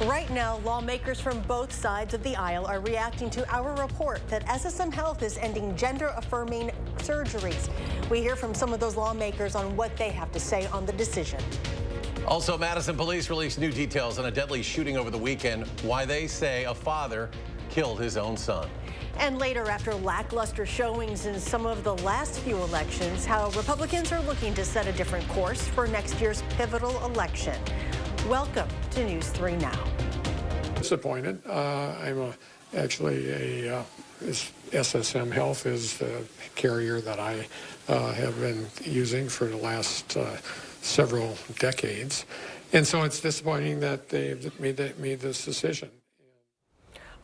Right now, lawmakers from both sides of the aisle are reacting to our report that SSM Health is ending gender-affirming surgeries. We hear from some of those lawmakers on what they have to say on the decision. Also, Madison police released new details on a deadly shooting over the weekend, why they say a father killed his own son. And later, after lackluster showings in some of the last few elections, how Republicans are looking to set a different course for next year's pivotal election. Welcome to News 3 Now. Disappointed. SSM Health is the carrier that I have been using for the last several decades. And so it's disappointing that they've made this decision.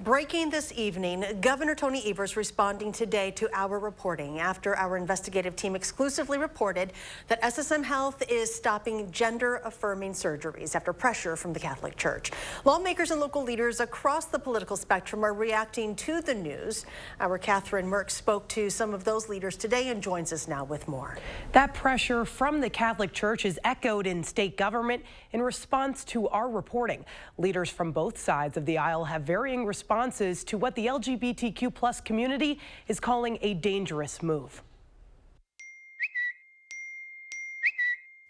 Breaking this evening, Governor Tony Evers responding today to our reporting after our investigative team exclusively reported that SSM Health is stopping gender-affirming surgeries after pressure from the Catholic Church. Lawmakers and local leaders across the political spectrum are reacting to the news. Our Catherine Merck spoke to some of those leaders today and joins us now with more. That pressure from the Catholic Church is echoed in state government in response to our reporting. Leaders from both sides of the aisle have varying responses to what the LGBTQ+ community is calling a dangerous move.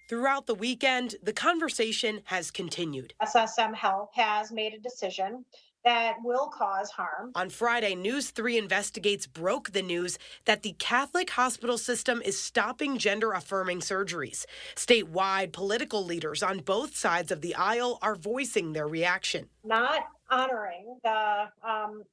Throughout the weekend, the conversation has continued. SSM Health has made a decision that will cause harm. On Friday, News 3 Investigates broke the news that the Catholic hospital system is stopping gender-affirming surgeries. Statewide, political leaders on both sides of the aisle are voicing their reaction. Not honoring the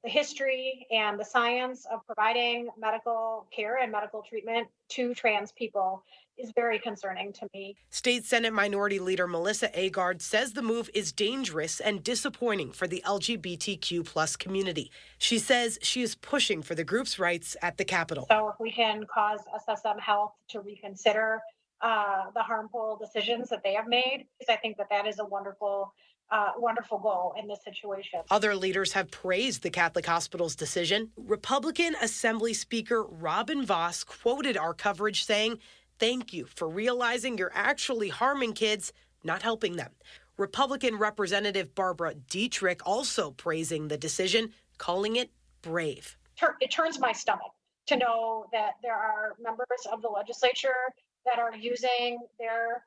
history and the science of providing medical care and medical treatment to trans people is very concerning to me. State Senate Minority Leader Melissa Agard says the move is dangerous and disappointing for the LGBTQ+ community. She says she is pushing for the group's rights at the Capitol. So if we can cause SSM Health to reconsider the harmful decisions that they have made, I think that is a wonderful goal in this situation. Other leaders have praised the Catholic hospital's decision. Republican Assembly Speaker Robin Vos quoted our coverage saying, "Thank you for realizing you're actually harming kids, not helping them." Republican Representative Barbara Dietrich also praising the decision, calling it brave. It turns my stomach to know that there are members of the legislature that are using their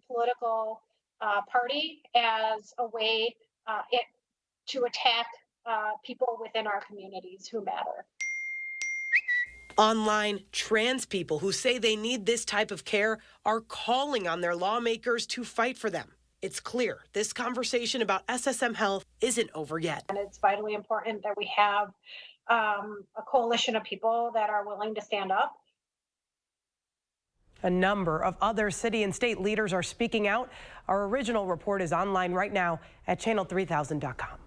political party as a way to attack people within our communities who matter. Online, trans people who say they need this type of care are calling on their lawmakers to fight for them. It's clear this conversation about SSM Health isn't over yet. And it's vitally important that we have a coalition of people that are willing to stand up. A number of other city and state leaders are speaking out. Our original report is online right now at channel3000.com.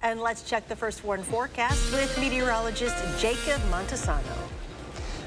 And let's check the first warn forecast with meteorologist Jacob Montesano.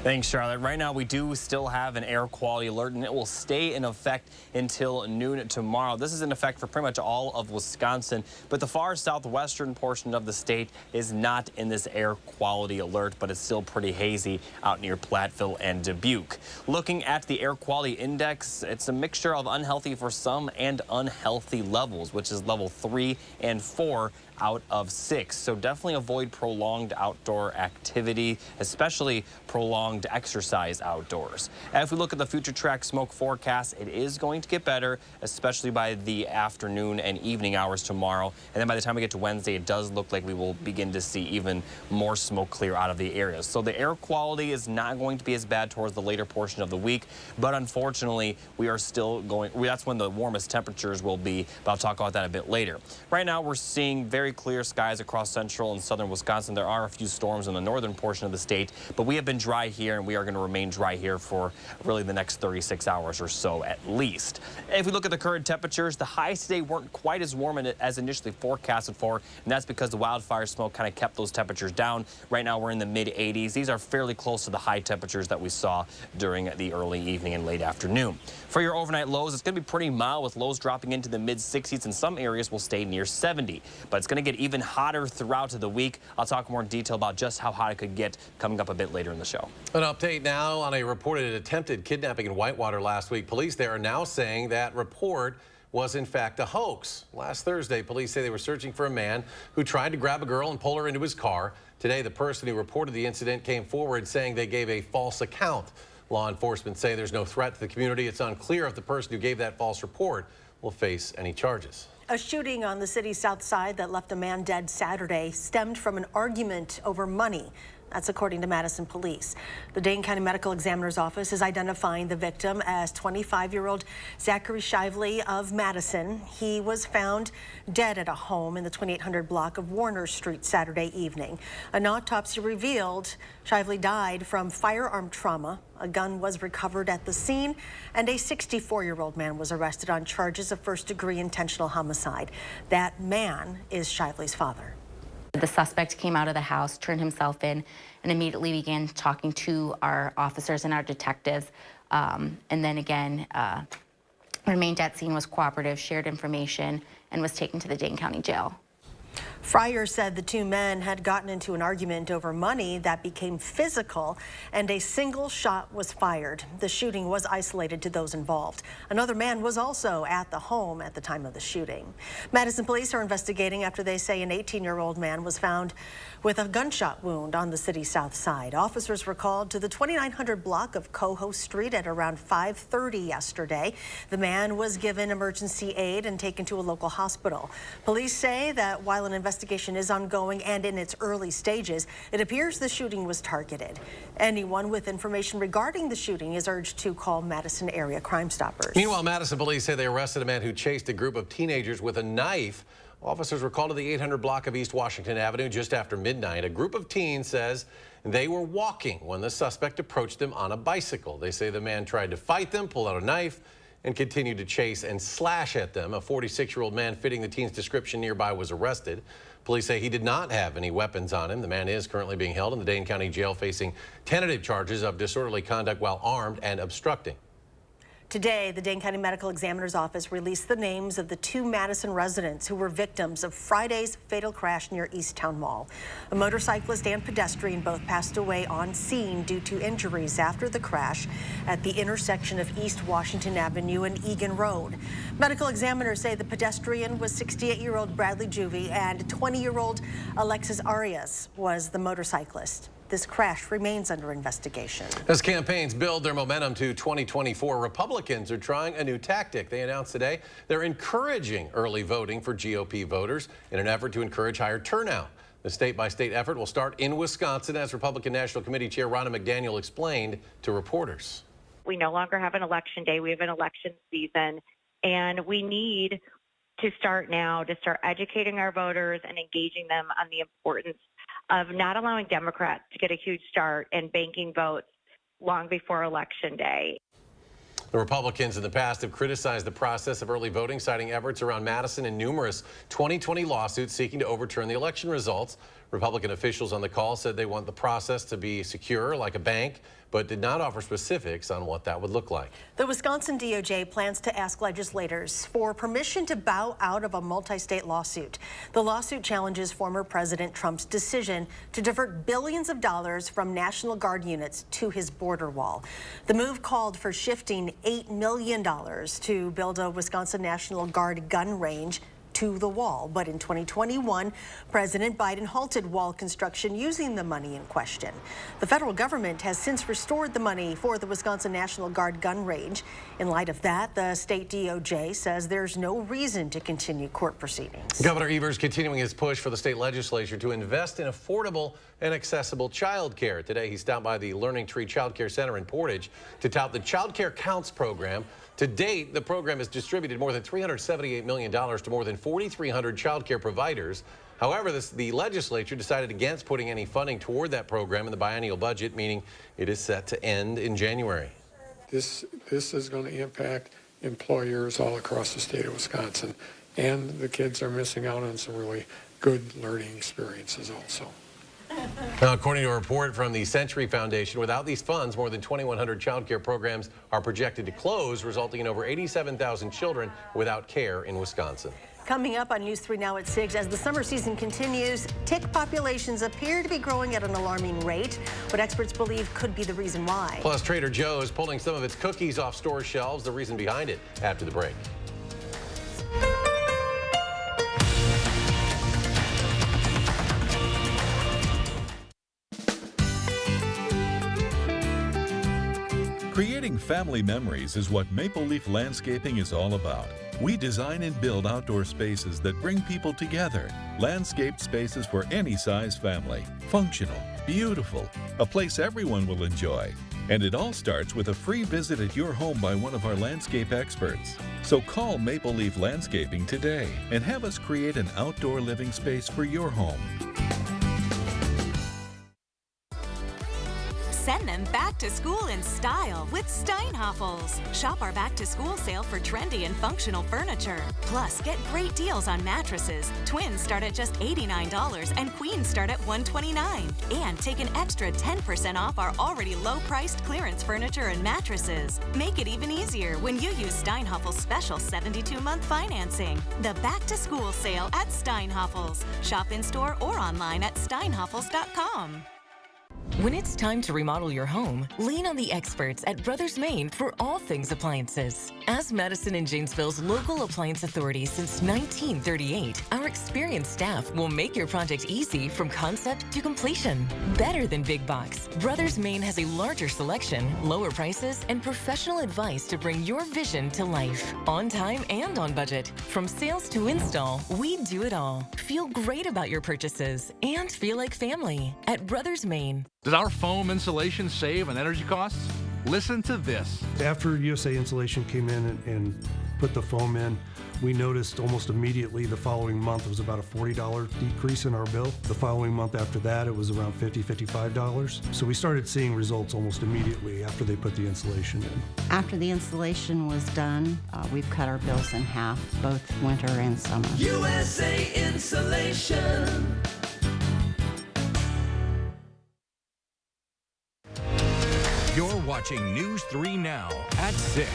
Thanks, Charlotte. Right now, we do still have an air quality alert, and it will stay in effect until noon tomorrow. This is in effect for pretty much all of Wisconsin, but the far southwestern portion of the state is not in this air quality alert, but it's still pretty hazy out near Platteville and Dubuque. Looking at the air quality index, it's a mixture of unhealthy for some and unhealthy levels, which is level 3 and 4 out of 6. So definitely avoid prolonged outdoor activity, especially prolonged exercise outdoors. And if we look at the future track smoke forecast, it is going to get better, especially by the afternoon and evening hours tomorrow. And then by the time we get to Wednesday, it does look like we will begin to see even more smoke clear out of the area. So the air quality is not going to be as bad towards the later portion of the week, but unfortunately, we are still going, that's when the warmest temperatures will be, but I'll talk about that a bit later. Right now, we're seeing very clear skies across central and southern Wisconsin. There are a few storms in the northern portion of the state, but we have been dry here, and we are going to remain dry here for really the next 36 hours or so at least. If we look at the current temperatures, the highs today weren't quite as warm as initially forecasted for, and that's because the wildfire smoke kind of kept those temperatures down. Right now, we're in the mid-80s. These are fairly close to the high temperatures that we saw during the early evening and late afternoon. For your overnight lows, it's going to be pretty mild with lows dropping into the mid-60s, and some areas will stay near 70, but it's going to get even hotter throughout the week. I'll talk more in detail about just how hot it could get coming up a bit later in the show. An update now on a reported attempted kidnapping in Whitewater last week. Police there are now saying that report was in fact a hoax. Last Thursday, police say they were searching for a man who tried to grab a girl and pull her into his car. Today, the person who reported the incident came forward saying they gave a false account. Law enforcement say there's no threat to the community. It's unclear if the person who gave that false report will face any charges. A shooting on the city's south side that left a man dead Saturday stemmed from an argument over money. That's according to Madison police. The Dane County Medical Examiner's Office is identifying the victim as 25-year-old Zachary Shively of Madison. He was found dead at a home in the 2800 block of Warner Street Saturday evening. An autopsy revealed Shively died from firearm trauma. A gun was recovered at the scene, and a 64-year-old man was arrested on charges of first-degree intentional homicide. That man is Shively's father. The suspect came out of the house, turned himself in, and immediately began talking to our officers and our detectives. And then again, remained at scene, was cooperative, shared information, and was taken to the Dane County Jail. Fryer said the two men had gotten into an argument over money that became physical, and a single shot was fired. The shooting was isolated to those involved. Another man was also at the home at the time of the shooting. Madison police are investigating after they say an 18-year-old man was found with a gunshot wound on the city's south side. Officers were called to the 2900 block of Coho Street at around 5:30 yesterday. The man was given emergency aid and taken to a local hospital. Police say that while an investigation is ongoing and in its early stages, it appears the shooting was targeted. Anyone with information regarding the shooting is urged to call Madison area Crime Stoppers. Meanwhile, Madison police say they arrested a man who chased a group of teenagers with a knife. Officers were called to the 800 block of East Washington Avenue just after midnight. A group of teens says they were walking when the suspect approached them on a bicycle. They say the man tried to fight them, pulled out a knife, and continued to chase and slash at them. A 46-year-old man fitting the teen's description nearby was arrested. Police say he did not have any weapons on him. The man is currently being held in the Dane County Jail facing tentative charges of disorderly conduct while armed and obstructing. Today, the Dane County Medical Examiner's Office released the names of the two Madison residents who were victims of Friday's fatal crash near East Town Mall. A motorcyclist and pedestrian both passed away on scene due to injuries after the crash at the intersection of East Washington Avenue and Egan Road. Medical examiners say the pedestrian was 68-year-old Bradley Juvie and 20-year-old Alexis Arias was the motorcyclist. This crash remains under investigation. As campaigns build their momentum to 2024, Republicans are trying a new tactic. They announced today they're encouraging early voting for GOP voters in an effort to encourage higher turnout. The state-by-state effort will start in Wisconsin, as Republican National Committee Chair Ronna McDaniel explained to reporters. We no longer have an election day. We have an election season, and we need to start now to start educating our voters and engaging them on the importance of not allowing Democrats to get a huge start and banking votes long before Election Day. The Republicans in the past have criticized the process of early voting, citing efforts around Madison and numerous 2020 lawsuits seeking to overturn the election results. Republican officials on the call said they want the process to be secure like a bank, but did not offer specifics on what that would look like. The Wisconsin DOJ plans to ask legislators for permission to bow out of a multi-state lawsuit. The lawsuit challenges former President Trump's decision to divert billions of dollars from National Guard units to his border wall. The move called for shifting $8 million to build a Wisconsin National Guard gun range to the wall. But in 2021, President Biden halted wall construction using the money in question. The federal government has since restored the money for the Wisconsin National Guard gun range. In light of that, the state DOJ says there's no reason to continue court proceedings. Governor Evers continuing his push for the state legislature to invest in affordable and accessible child care. Today, he stopped by the Learning Tree Child Care Center in Portage to tout the Child Care Counts program. To date, the program has distributed more than $378 million to more than 4,300 child care providers. However, the legislature decided against putting any funding toward that program in the biennial budget, meaning it is set to end in January. This is going to impact employers all across the state of Wisconsin, and the kids are missing out on some really good learning experiences also. Now, according to a report from the Century Foundation, without these funds, more than 2,100 child care programs are projected to close, resulting in over 87,000 children without care in Wisconsin. Coming up on News 3 Now at 6, as the summer season continues, tick populations appear to be growing at an alarming rate, what experts believe could be the reason why. Plus, Trader Joe's pulling some of its cookies off store shelves, the reason behind it after the break. family memories is what Maple Leaf Landscaping is all about. We design and build outdoor spaces that bring people together. Landscaped spaces for any size family. Functional, beautiful, a place everyone will enjoy. And it all starts with a free visit at your home by one of our landscape experts. So call Maple Leaf Landscaping today and have us create an outdoor living space for your home. Send them back to school in style with Steinhoffels. Shop our back to school sale for trendy and functional furniture. Plus, get great deals on mattresses. Twins start at just $89 and queens start at $129. And take an extra 10% off our already low-priced clearance furniture and mattresses. Make it even easier when you use Steinhoffels' special 72-month financing. The back to school sale at Steinhoffels. Shop in store or online at steinhoffels.com. When it's time to remodel your home, lean on the experts at Brothers Maine for all things appliances. As Madison and Janesville's local appliance authority since 1938, our experienced staff will make your project easy from concept to completion. Better than big box, Brothers Maine has a larger selection, lower prices, and professional advice to bring your vision to life. On time and on budget. From sales to install, we do it all. Feel great about your purchases and feel like family at Brothers Maine. Does our foam insulation save on energy costs? Listen to this. After USA Insulation came in and put the foam in, we noticed almost immediately the following month it was about a $40 decrease in our bill. The following month after that, it was around $50, $55. So we started seeing results almost immediately after they put the insulation in. After the installation was done, we've cut our bills in half, both winter and summer. USA Insulation. You're watching News 3 Now at 6.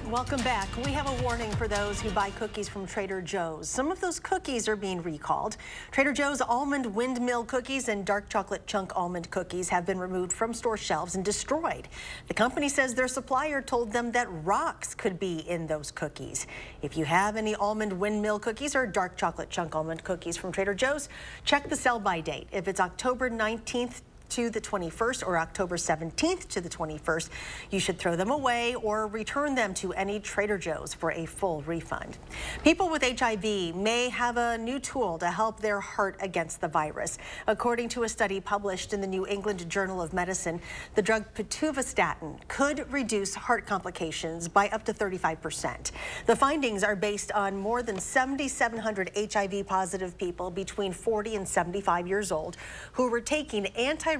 Welcome back. We have a warning for those who buy cookies from Trader Joe's. Some of those cookies are being recalled. Trader Joe's almond windmill cookies and dark chocolate chunk almond cookies have been removed from store shelves and destroyed. The company says their supplier told them that rocks could be in those cookies. If you have any almond windmill cookies or dark chocolate chunk almond cookies from Trader Joe's, check the sell-by date. If it's October 19th to the 21st or October 17th to the 21st, you should throw them away or return them to any Trader Joe's for a full refund. People with HIV may have a new tool to help their heart against the virus. According to a study published in the New England Journal of Medicine, the drug pitavastatin could reduce heart complications by up to 35%. The findings are based on more than 7,700 HIV-positive people between 40 and 75 years old who were taking antiretroviral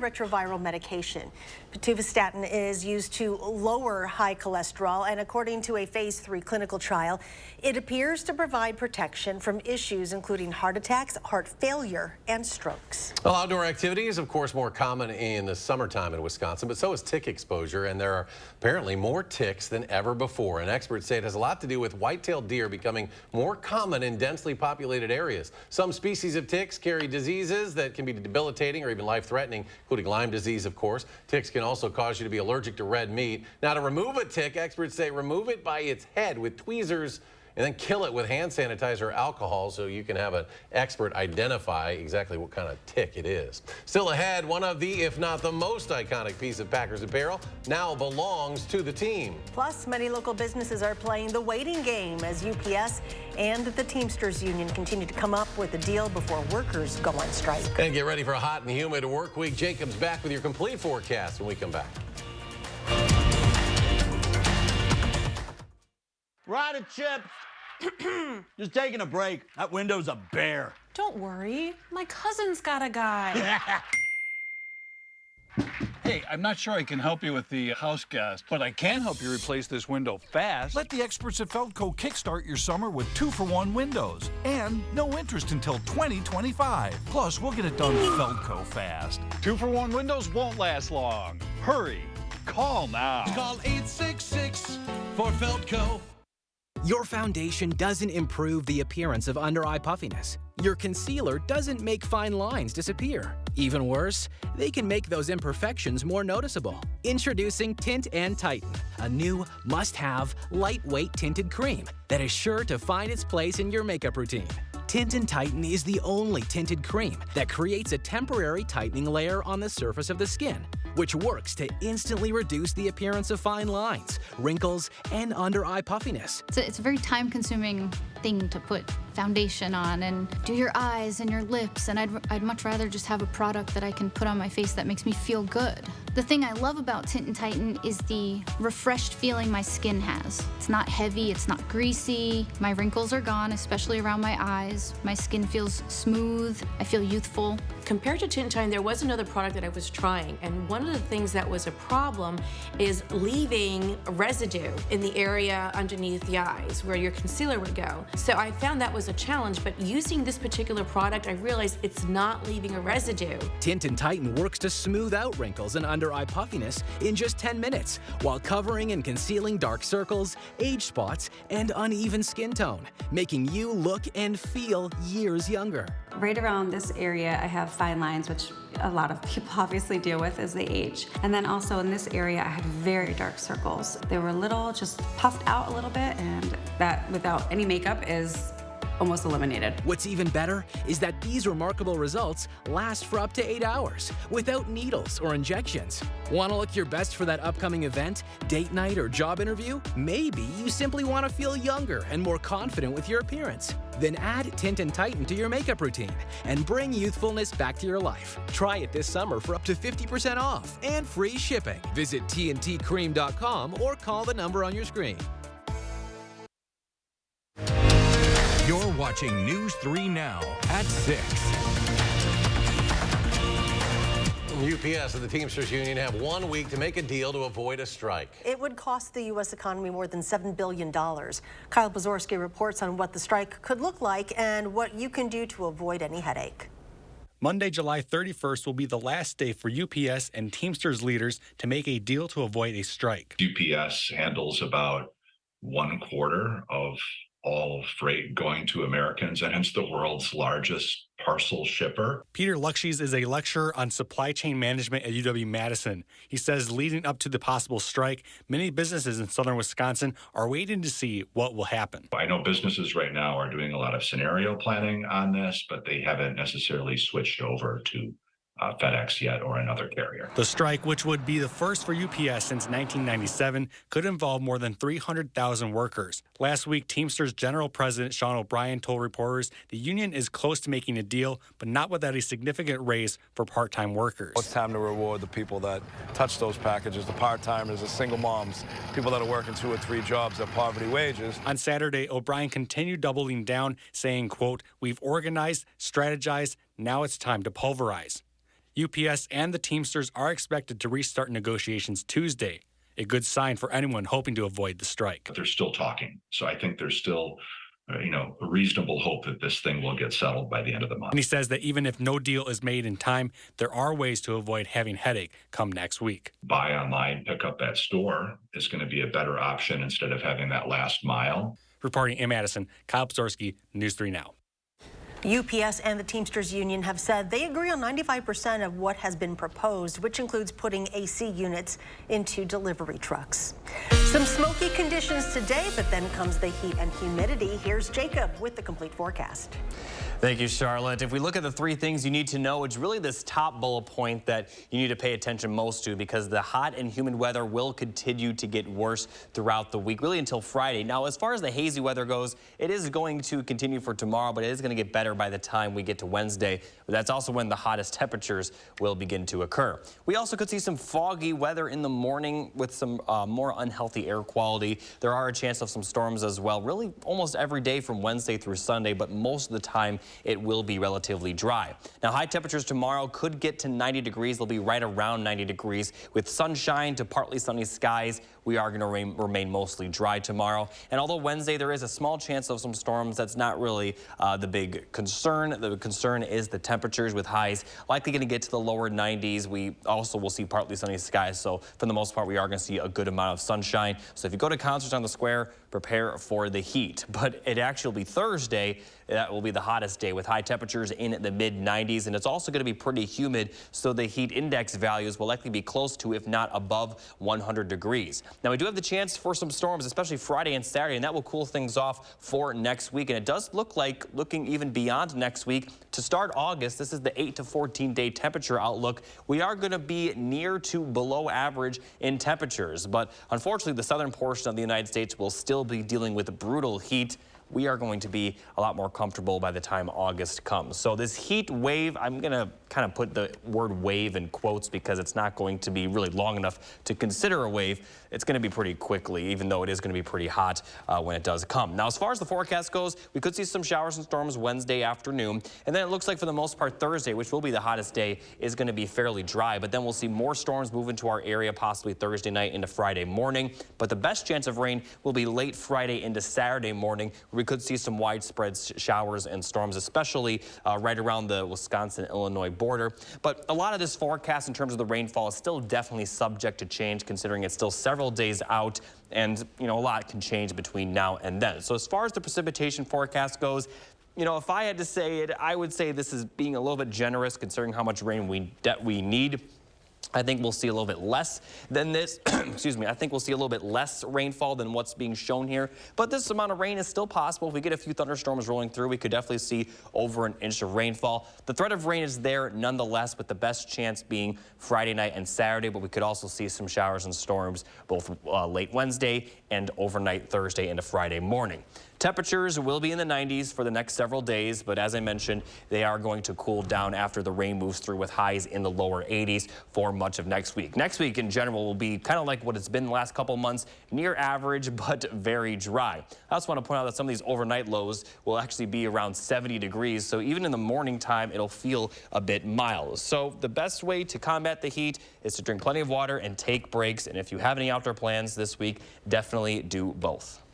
medication. Pitavastatin is used to lower high cholesterol, and according to a phase 3 clinical trial, it appears to provide protection from issues including heart attacks, heart failure, and strokes. Well, outdoor activity is, of course, more common in the summertime in Wisconsin, but so is tick exposure, and there are apparently more ticks than ever before. And experts say it has a lot to do with white-tailed deer becoming more common in densely populated areas. Some species of ticks carry diseases that can be debilitating or even life-threatening, including Lyme disease, of course. Ticks can also cause you to be allergic to red meat. Now, to remove a tick, experts say remove it by its head with tweezers and then kill it with hand sanitizer or alcohol so you can have an expert identify exactly what kind of tick it is. Still ahead, one of the, if not the most iconic piece of Packers apparel now belongs to the team. Plus, many local businesses are playing the waiting game as UPS and the Teamsters Union continue to come up with a deal before workers go on strike. And get ready for a hot and humid work week. Jacob's back with your complete forecast when we come back. Righty, Chip. Just taking a break. That window's a bear. Don't worry. My cousin's got a guy. Hey, I'm not sure I can help you with the house gas, but I can help you replace this window fast. Let the experts at Feldco kickstart your summer with 2-for-1 windows and no interest until 2025. Plus, we'll get it done Feldco fast. 2-for-1 windows won't last long. Hurry. Call now. Call 866 for Feldco. Your foundation doesn't improve the appearance of under-eye puffiness. Your concealer doesn't make fine lines disappear. Even worse, they can make those imperfections more noticeable. Introducing Tint and Tighten, a new must-have lightweight tinted cream that is sure to find its place in your makeup routine. Tint and Tighten is the only tinted cream that creates a temporary tightening layer on the surface of the skin, which works to instantly reduce the appearance of fine lines, wrinkles, and under-eye puffiness. It's a very time-consuming thing to put foundation on and do your eyes and your lips, and I'd much rather just have a product that I can put on my face that makes me feel good. The thing I love about Tint and Tighten is the refreshed feeling my skin has. It's not heavy, it's not greasy, my wrinkles are gone, especially around my eyes. My skin feels smooth, I feel youthful. Compared to Tint and Tighten, there was another product that I was trying, and one of the things that was a problem is leaving residue in the area underneath the eyes where your concealer would go. So I found that was a challenge, but using this particular product, I realized it's not leaving a residue. Tint and Tighten works to smooth out wrinkles and under-eye puffiness in just 10 minutes, while covering and concealing dark circles, age spots, and uneven skin tone, making you look and feel years younger. Right around this area, I have fine lines, which a lot of people obviously deal with as they age. And then also in this area, I had very dark circles. They were little, just puffed out a little bit, and that without any makeup is almost eliminated. What's even better is that these remarkable results last for up to 8 hours without needles or injections. Want to look your best for that upcoming event, date night, or job interview? Maybe you simply want to feel younger and more confident with your appearance. Then add Tint and Tighten to your makeup routine and bring youthfulness back to your life. Try it this summer for up to 50% off and free shipping. Visit tntcream.com or call the number on your screen. You're watching News 3 Now at 6. UPS and the Teamsters Union have 1 week to make a deal to avoid a strike. It would cost the U.S. economy more than $7 billion. Kyle Pozorski reports on what the strike could look like and what you can do to avoid any headache. Monday, July 31st will be the last day for UPS and Teamsters leaders to make a deal to avoid a strike. UPS handles about 1/4 of all freight going to Americans, and hence the world's largest parcel shipper. Peter Lukshies is a lecturer on supply chain management at UW-Madison. He says leading up to the possible strike, many businesses in southern Wisconsin are waiting to see what will happen. I know businesses right now are doing a lot of scenario planning on this, but they haven't necessarily switched over to FedEx yet or another carrier. The strike, which would be the first for UPS since 1997, could involve more than 300,000 workers. Last week, Teamsters General President Sean O'Brien told reporters the union is close to making a deal, but not without a significant raise for part-time workers. It's time to reward the people that touch those packages, the part-timers, the single moms, people that are working 2 or 3 jobs at poverty wages. On Saturday, O'Brien continued doubling down, saying, quote, "We've organized, strategized, now it's time to pulverize." UPS and the Teamsters are expected to restart negotiations Tuesday, a good sign for anyone hoping to avoid the strike. But they're still talking, so I think there's still, a reasonable hope that this thing will get settled by the end of the month. And he says that even if no deal is made in time, there are ways to avoid having headache come next week. Buy online, pick up at store is going to be a better option instead of having that last mile. Reporting in Madison, Kyle Pozorski, News 3 Now. UPS and the Teamsters Union have said they agree on 95% of what has been proposed, which includes putting AC units into delivery trucks. Some smoky conditions today, but then comes the heat and humidity. Here's Jacob with the complete forecast. Thank you, Charlotte. If we look at the 3 things you need to know, it's really this top bullet point that you need to pay attention most to, because the hot and humid weather will continue to get worse throughout the week, really until Friday. Now, as far as the hazy weather goes, it is going to continue for tomorrow, but it is going to get better by the time we get to Wednesday. But that's also when the hottest temperatures will begin to occur. We also could see some foggy weather in the morning with some more unhealthy air quality. There are a chance of some storms as well, really almost every day from Wednesday through Sunday, but most of the time it will be relatively dry. Now, high temperatures tomorrow could get to 90 degrees. They'll be right around 90 degrees with sunshine to partly sunny skies. We are going to remain mostly dry tomorrow. And although Wednesday there is a small chance of some storms, that's not really the big concern. The concern is the temperatures, with highs likely going to get to the lower 90s. We also will see partly sunny skies. So for the most part, we are going to see a good amount of sunshine. So if you go to concerts on the square, prepare for the heat. But it actually will be Thursday. That will be the hottest day with high temperatures in the mid-90s. And it's also going to be pretty humid, so the heat index values will likely be close to, if not above, 100 degrees. Now, we do have the chance for some storms, especially Friday and Saturday, and that will cool things off for next week. And it does look like looking even beyond next week. To start August, this is the 8 to 14 day temperature outlook. We are going to be near to below average in temperatures, but unfortunately, the southern portion of the United States will still be dealing with brutal heat. We are going to be a lot more comfortable by the time August comes. So this heat wave, I'm going to kind of put the word wave in quotes because it's not going to be really long enough to consider a wave. It's going to be pretty quickly, even though it is going to be pretty hot when it does come. Now, as far as the forecast goes, we could see some showers and storms Wednesday afternoon. And then it looks like for the most part Thursday, which will be the hottest day, is going to be fairly dry. But then we'll see more storms move into our area, possibly Thursday night into Friday morning. But the best chance of rain will be late Friday into Saturday morning. We could see some widespread showers and storms, especially right around the Wisconsin-Illinois border. But a lot of this forecast in terms of the rainfall is still definitely subject to change, considering it's still several days out, and a lot can change between now and then. So as far as the precipitation forecast goes, if I had to say it, I would say this is being a little bit generous considering how much rain we need. I think we'll see a little bit less than this. Excuse me. I think we'll see a little bit less rainfall than what's being shown here. But this amount of rain is still possible. If we get a few thunderstorms rolling through, we could definitely see over an inch of rainfall. The threat of rain is there nonetheless, with the best chance being Friday night and Saturday. But we could also see some showers and storms both late Wednesday and overnight Thursday into Friday morning. Temperatures will be in the 90s for the next several days, but as I mentioned, they are going to cool down after the rain moves through, with highs in the lower 80s for much of next week. Next week in general will be kind of like what it's been the last couple months, near average but very dry. I also want to point out that some of these overnight lows will actually be around 70 degrees, so even in the morning time it'll feel a bit mild. So the best way to combat the heat is to drink plenty of water and take breaks, and if you have any outdoor plans this week, definitely do both.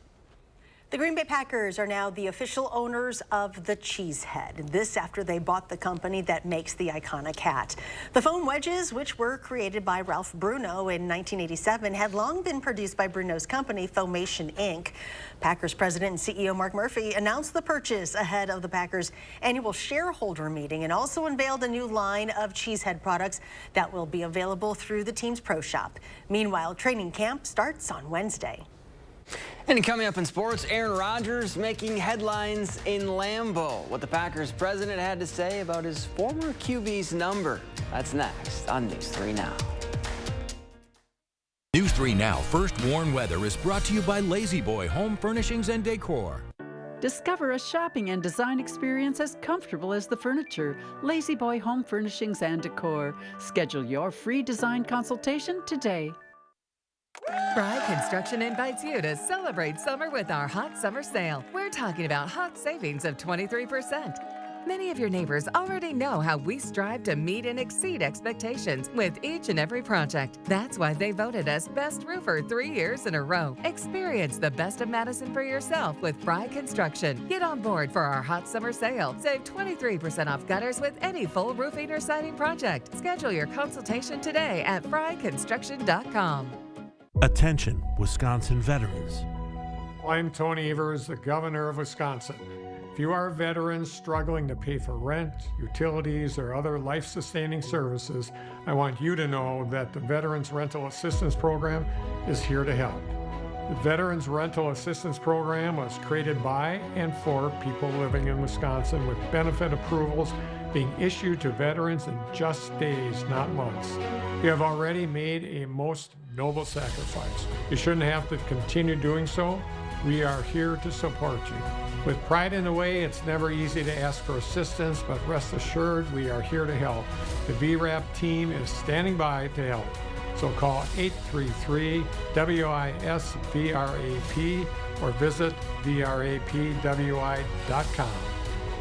The Green Bay Packers are now the official owners of the Cheesehead. This after they bought the company that makes the iconic hat. The foam wedges, which were created by Ralph Bruno in 1987, had long been produced by Bruno's company, Foamation Inc. Packers president and CEO Mark Murphy announced the purchase ahead of the Packers' annual shareholder meeting and also unveiled a new line of Cheesehead products that will be available through the team's pro shop. Meanwhile, training camp starts on Wednesday. And coming up in sports, Aaron Rodgers making headlines in Lambeau. What the Packers president had to say about his former QB's number. That's next on News 3 Now. News 3 Now First Warn Weather is brought to you by Lazy Boy Home Furnishings and Decor. Discover a shopping and design experience as comfortable as the furniture. Lazy Boy Home Furnishings and Decor. Schedule your free design consultation today. Fry Construction invites you to celebrate summer with our hot summer sale. We're talking about hot savings of 23%. Many of your neighbors already know how we strive to meet and exceed expectations with each and every project. That's why they voted us Best Roofer 3 years in a row. Experience the best of Madison for yourself with Fry Construction. Get on board for our hot summer sale. Save 23% off gutters with any full roofing or siding project. Schedule your consultation today at fryconstruction.com. Attention, Wisconsin veterans. I'm Tony Evers, the governor of Wisconsin. If you are a veteran struggling to pay for rent, utilities, or other life-sustaining services, I want you to know that the Veterans Rental Assistance Program is here to help. The Veterans Rental Assistance Program was created by and for people living in Wisconsin, with benefit approvals being issued to veterans in just days, not months. You have already made a most noble sacrifice. You shouldn't have to continue doing so. We are here to support you. With pride in the way, it's never easy to ask for assistance, but rest assured we are here to help. The VRAP team is standing by to help. So call 833-WISC-VRAP or visit vrapwi.com.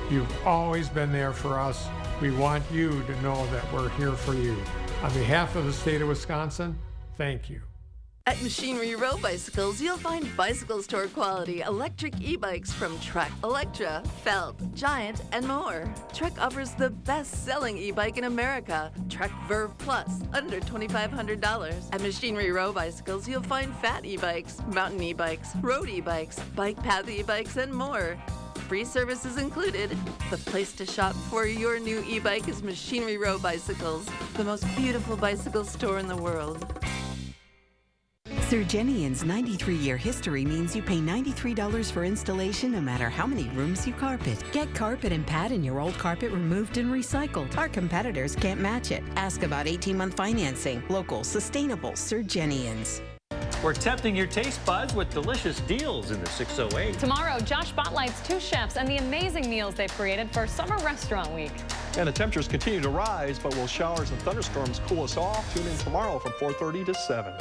You've always been there for us. We want you to know that we're here for you. On behalf of the state of Wisconsin, thank you. At Machinery Row Bicycles, you'll find bicycle store quality electric e-bikes from Trek, Electra, Felt, Giant, and more. Trek offers the best-selling e-bike in America, Trek Verve Plus, under $2,500. At Machinery Row Bicycles, you'll find fat e-bikes, mountain e-bikes, road e-bikes, bike path e-bikes, and more. Free services included. The place to shop for your new e-bike is Machinery Row Bicycles, the most beautiful bicycle store in the world. Surgenian's 93-year history means you pay $93 for installation no matter how many rooms you carpet. Get carpet and pad in your old carpet removed and recycled. Our competitors can't match it. Ask about 18-month financing. Local, sustainable Surgenians. We're tempting your taste buds with delicious deals in the 608. Tomorrow, Josh spotlights 2 chefs and the amazing meals they've created for Summer Restaurant Week. And the temperatures continue to rise, but will showers and thunderstorms cool us off? Tune in tomorrow from 4:30 to 7.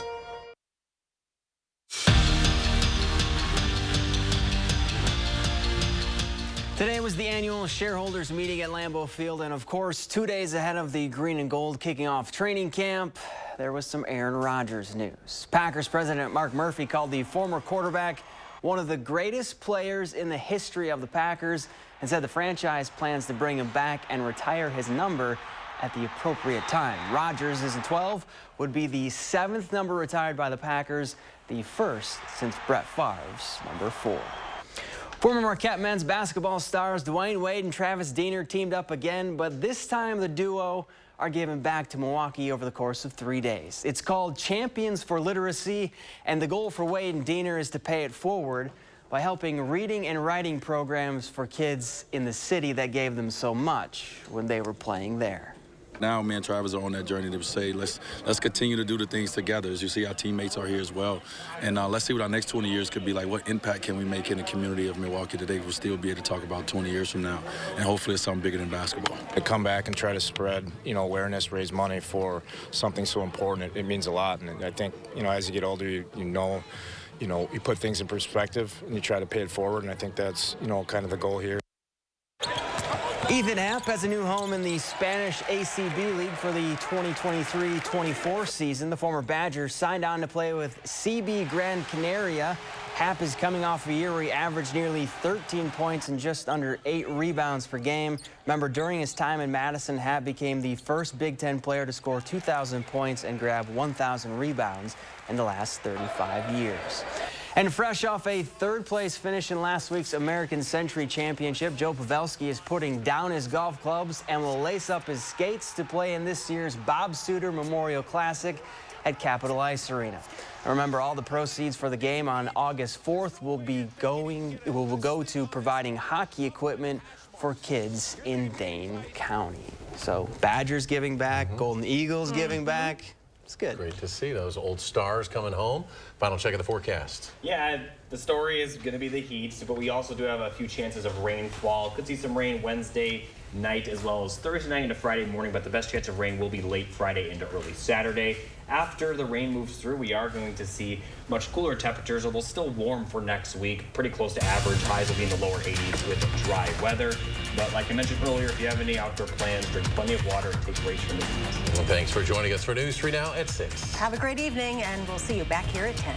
Today was the annual shareholders meeting at Lambeau Field, and of course, 2 days ahead of the green and gold kicking off training camp, there was some Aaron Rodgers news. Packers president Mark Murphy called the former quarterback one of the greatest players in the history of the Packers and said the franchise plans to bring him back and retire his number at the appropriate time. Rodgers, is in 12, would be the 7th number retired by the Packers, the first since Brett Favre's number 4. Former Marquette men's basketball stars Dwayne Wade and Travis Diener teamed up again, but this time the duo are giving back to Milwaukee over the course of 3 days. It's called Champions for Literacy, and the goal for Wade and Diener is to pay it forward by helping reading and writing programs for kids in the city that gave them so much when they were playing there. Now, me and Travis are on that journey to say, let's continue to do the things together. As you see, our teammates are here as well. And let's see what our next 20 years could be like. What impact can we make in the community of Milwaukee today? We'll still be able to talk about 20 years from now. And hopefully it's something bigger than basketball. To come back and try to spread, awareness, raise money for something so important, it means a lot. And I think, as you get older, you put things in perspective and you try to pay it forward. And I think that's, kind of the goal here. Ethan Happ has a new home in the Spanish ACB League for the 2023-24 season. The former Badger signed on to play with CB Gran Canaria. Happ is coming off a year where he averaged nearly 13 points and just under 8 rebounds per game. Remember, during his time in Madison, Happ became the first Big Ten player to score 2,000 points and grab 1,000 rebounds in the last 35 years. And fresh off a third-place finish in last week's American Century Championship, Joe Pavelski is putting down his golf clubs and will lace up his skates to play in this year's Bob Suter Memorial Classic at Capitol Ice Arena. Remember, all the proceeds for the game on August 4th will go to providing hockey equipment for kids in Dane County. So Badgers giving back, Golden Eagles giving back. It's good. Great to see those old stars coming home. Final check of the forecast. Yeah, the story is going to be the heat, but we also do have a few chances of rainfall. Could see some rain Wednesday night as well as Thursday night into Friday morning, but the best chance of rain will be late Friday into early Saturday. After the rain moves through, we are going to see much cooler temperatures, although still warm for next week. Pretty close to average. Highs will be in the lower 80s with dry weather. But like I mentioned earlier, if you have any outdoor plans, drink plenty of water and take breaks from the heat. Well, thanks for joining us for News 3 Now at 6. Have a great evening, and we'll see you back here at 10.